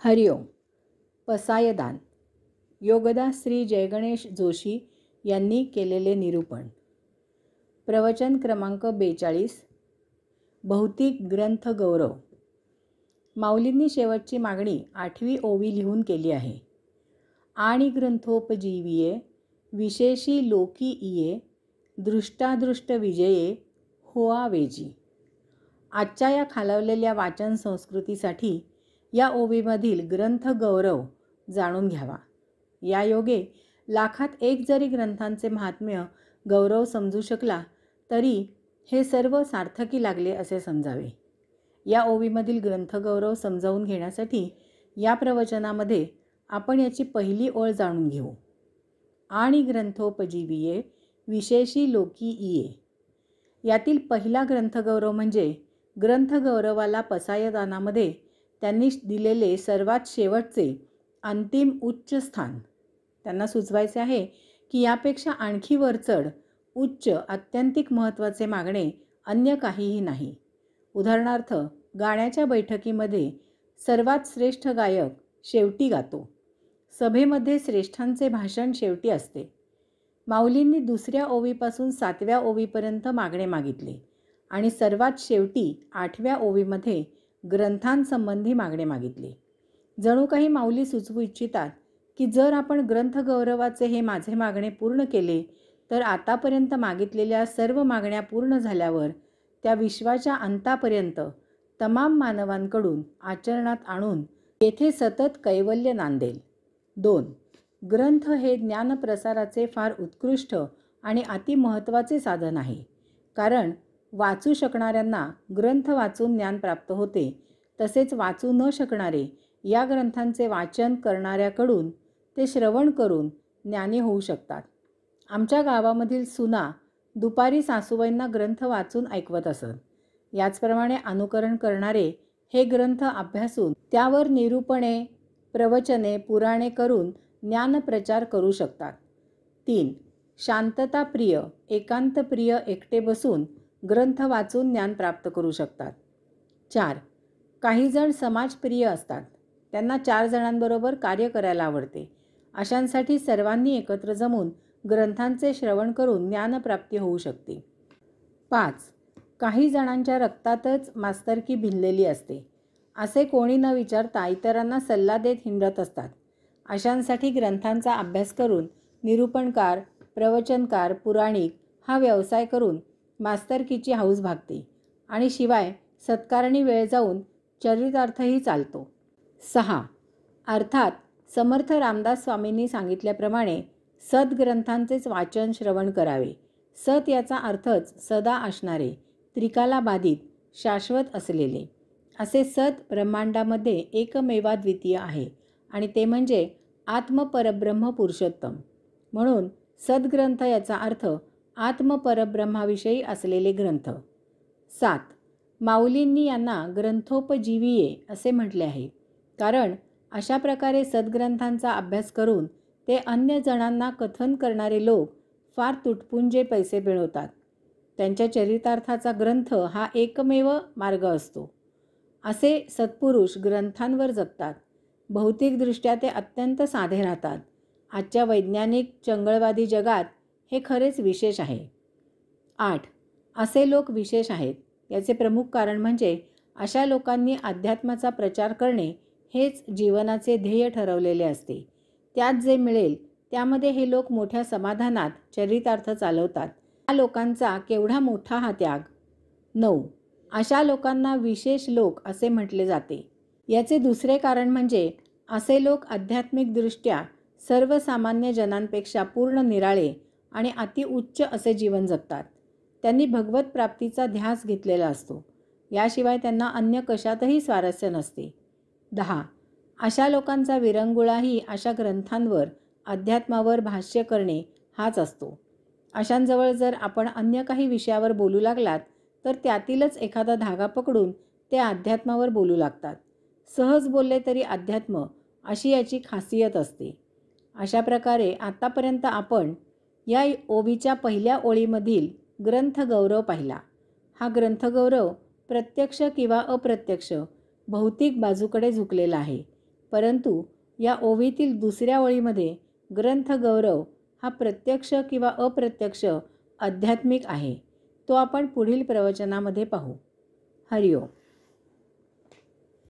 हरिओम. पसायदान. योगदास श्री जयगणेश जोशी यांनी केलेले निरूपण. प्रवचन क्रमांक 42. भौतिक ग्रंथ गौरव. माऊलींनी शेवटची मागणी 8वी ओवी लिहून केली आहे. आणि ग्रंथोपजीविये विशेषी लोकी इये दृष्टादृष्ट विजये होआ वेजी. आजच्या या खालावलेल्या वाचन संस्कृतीसाठी या ओवीमधील ग्रंथ गौरव जाणून घ्यावा. या योगे लाखात एक जरी ग्रंथांचे महात्म्य गौरव समजू शकला तरी हे सर्व सार्थकी लागले असे समजावे. या ओवीमधील ग्रंथगौरव समजावून घेण्यासाठी या प्रवचनामध्ये आपण याची पहिली ओळ जाणून घेऊ. आणि ग्रंथोपजीविये विशेषी लोकी इये. यातील पहिला ग्रंथगौरव म्हणजे ग्रंथगौरवाला पसायदानामध्ये त्यांनी दिलेले सर्वात शेवटचे अंतिम उच्च स्थान. त्यांना सुचवायचे आहे की यापेक्षा आणखी वरचढ उच्च आत्यंतिक महत्त्वाचे मागणे अन्य काहीही नाही. उदाहरणार्थ, गाण्याच्या बैठकीमध्ये सर्वात श्रेष्ठ गायक शेवटी गातो. सभेमध्ये श्रेष्ठांचे भाषण शेवटी असते. माऊलींनी 2ऱ्या ओवीपासून 7व्या ओवीपर्यंत मागणे मागितले आणि सर्वात शेवटी 8व्या ओवीमध्ये ग्रंथांसंबंधी मागणे मागितले. जणू काही माऊली सुचवू इच्छितात की जर आपण ग्रंथगौरवाचे हे माझे मागणे पूर्ण केले तर आतापर्यंत मागितलेल्या सर्व मागण्या पूर्ण झाल्यावर त्या विश्वाच्या अंतापर्यंत तमाम मानवांकडून आचरणात आणून येथे सतत कैवल्य नांदेल. 2. ग्रंथ हे ज्ञानप्रसाराचे फार उत्कृष्ट आणि अतिमहत्त्वाचे साधन आहे. कारण वाचू शकणाऱ्यांना ग्रंथ वाचून ज्ञान प्राप्त होते, तसेच वाचू न शकणारे या ग्रंथांचे वाचन करणाऱ्याकडून ते श्रवण करून ज्ञानी होऊ शकतात. आमच्या गावामधील सुना दुपारी सासूबाईंना ग्रंथ वाचून ऐकवत असत. याचप्रमाणे अनुकरण करणारे हे ग्रंथ अभ्यासून त्यावर निरूपणे, प्रवचने, पुराणे करून ज्ञानप्रचार करू शकतात. 3. शांतताप्रिय, एकांतप्रिय एकटे बसून ग्रंथ वाचून ज्ञान प्राप्त करू शकतात. 4. काही जण समाजप्रिय असतात. त्यांना 4 जणांबरोबर कार्य करायला आवडते. अशांसाठी सर्वांनी एकत्र जमून ग्रंथांचे श्रवण करून ज्ञानप्राप्ती होऊ शकते. 5. काही जणांच्या रक्तातच मास्तरकी भिनलेली असते. असे कोणी न विचारता इतरांना सल्ला देत हिंडत असतात. अशांसाठी ग्रंथांचा अभ्यास करून निरूपणकार, प्रवचनकार, पुराणिक हा व्यवसाय करून मास्तरकीची हौस भागते आणि शिवाय सत्कारणी वेळ जाऊन चरितार्थही चालतो. 6. अर्थात समर्थ रामदास स्वामींनी सांगितल्याप्रमाणे सद्ग्रंथांचेच वाचन श्रवण करावे. सत याचा अर्थच सदा असणारे, त्रिकाला बाधित, शाश्वत असलेले. असे सत ब्रह्मांडामध्ये एकमेवाद्वितीय आहे आणि ते म्हणजे आत्मपरब्रह्म पुरुषोत्तम. म्हणून सद्ग्रंथ याचा अर्थ आत्मपरब्रह्माविषयी असलेले ग्रंथ. 7. माऊलींनी यांना ग्रंथोपजीविये असे म्हटले आहे, कारण अशा प्रकारे सद्ग्रंथांचा अभ्यास करून ते अन्य जणांना कथन करणारे लोक फार तुटपुंजे पैसे मिळवतात. त्यांच्या चरितार्थाचा ग्रंथ हा एकमेव मार्ग असतो. असे सत्पुरुष ग्रंथांवर जगतात. भौतिकदृष्ट्या ते अत्यंत साधे राहतात. आजच्या वैज्ञानिक चंगळवादी जगात हे खरेच विशेष आहे. 8. असे लोक विशेष आहेत. याचे प्रमुख कारण म्हणजे अशा लोकांनी अध्यात्माचा प्रचार करणे हेच जीवनाचे ध्येय ठरवलेले असते. त्यात जे मिळेल त्यामध्ये हे लोक मोठ्या समाधानात चरितार्थ चालवतात. या लोकांचा केवढा मोठा हा त्याग. 9. अशा लोकांना विशेष लोक असे म्हटले जाते. याचे दुसरे कारण म्हणजे असे लोक आध्यात्मिकदृष्ट्या सर्वसामान्य जनांपेक्षा पूर्ण निराळे आणि अतिउच्च असे जीवन जगतात. त्यांनी भगवत प्राप्तीचा ध्यास घेतलेला असतो. याशिवाय त्यांना अन्य कशातही स्वारस्य नसते. 10. अशा लोकांचा विरंगुळाही अशा ग्रंथांवर, अध्यात्मावर भाष्य करणे हाच असतो. अशांजवळ जर आपण अन्य काही विषयावर बोलू लागलात तर त्यातीलच एखादा धागा पकडून ते अध्यात्मावर बोलू लागतात. सहज बोलले तरी अध्यात्म अशी याची खासियत असते. अशा प्रकारे आतापर्यंत आपण या ओवीच्या पहिल्या ओळीमधील ग्रंथगौरव पाहिला. हा ग्रंथगौरव प्रत्यक्ष किंवा अप्रत्यक्ष भौतिक बाजूकडे झुकलेला आहे. परंतु या ओवीतील दुसऱ्या ओळीमध्ये ग्रंथ गौरव हा प्रत्यक्ष किंवा अप्रत्यक्ष आध्यात्मिक आहे, तो आपण पुढील प्रवचनामध्ये पाहू. हरिओम.